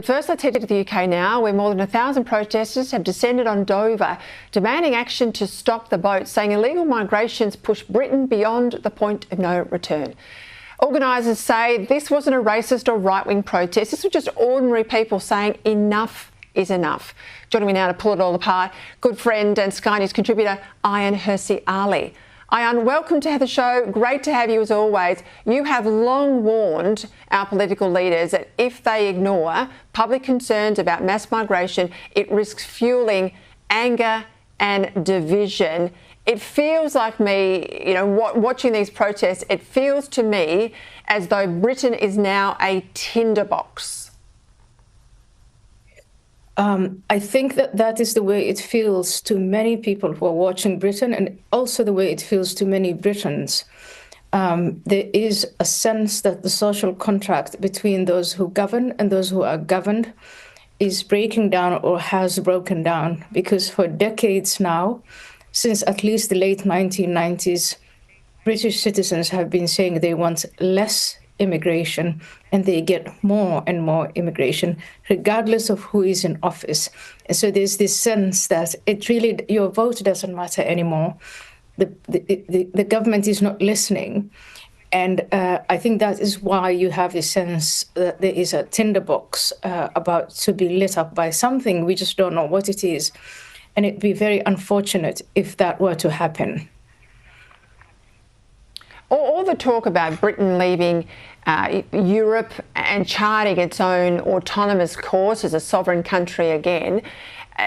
first, let's head to the UK now, where more than 1,000 protesters have descended on Dover, demanding action to stop the boat, saying illegal migrations push Britain beyond the point of no return. Organisers say this wasn't a racist or right-wing protest. This was just ordinary people saying enough is enough. Joining me now to pull it all apart, good friend and Sky News contributor Ayaan Hirsi Ali. Ayaan, welcome to the show. Great to have you as always. You have long warned our political leaders that if they ignore public concerns about mass migration, it risks fueling anger and division. It feels like me, watching these protests, it feels to me as though Britain is now a tinderbox. I think that is the way it feels to many people who are watching Britain, and also the way it feels to many Britons. There is a sense that the social contract between those who govern and those who are governed is breaking down or has broken down, because for decades now, since at least the late 1990s, British citizens have been saying they want less immigration, and they get more and more immigration, regardless of who is in office. And so there's this sense that your vote doesn't matter anymore. The government is not listening. And I think that is why you have this sense that there is a tinderbox about to be lit up by something. We just don't know what it is. And it'd be very unfortunate if that were to happen. All the talk about Britain leaving Europe and charting its own autonomous course as a sovereign country again.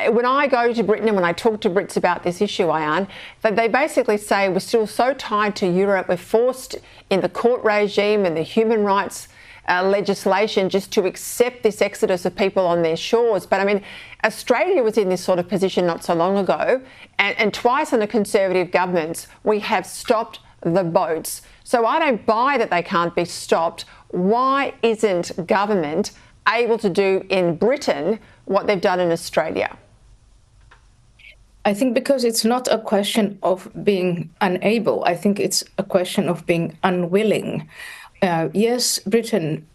When I go to Britain and when I talk to Brits about this issue, Ayaan, they basically say we're still so tied to Europe, we're forced in the court regime and the human rights legislation just to accept this exodus of people on their shores. But I mean, Australia was in this sort of position not so long ago, and twice under Conservative governments, we have stopped the boats. So I don't buy that they can't be stopped. Why isn't government able to do in Britain what they've done in Australia? I think because it's not a question of being unable. I think it's a question of being unwilling. Yes, Britain,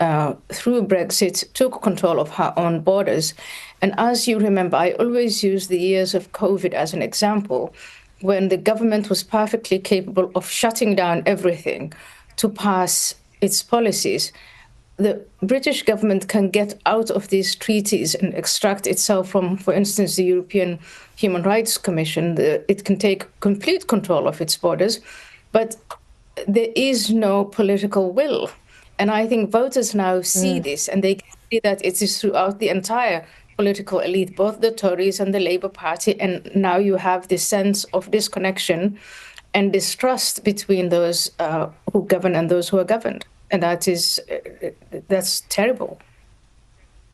through Brexit, took control of her own borders. And as you remember, I always use the years of COVID as an example, when the government was perfectly capable of shutting down everything to pass its policies. The British government can get out of these treaties and extract itself from, for instance, the European Human Rights Commission. It can take complete control of its borders, but there is no political will. And I think voters now see this, and they can see that it is throughout the entire political elite, both the Tories and the Labour Party. And now you have this sense of disconnection and distrust between those who govern and those who are governed. And that's terrible.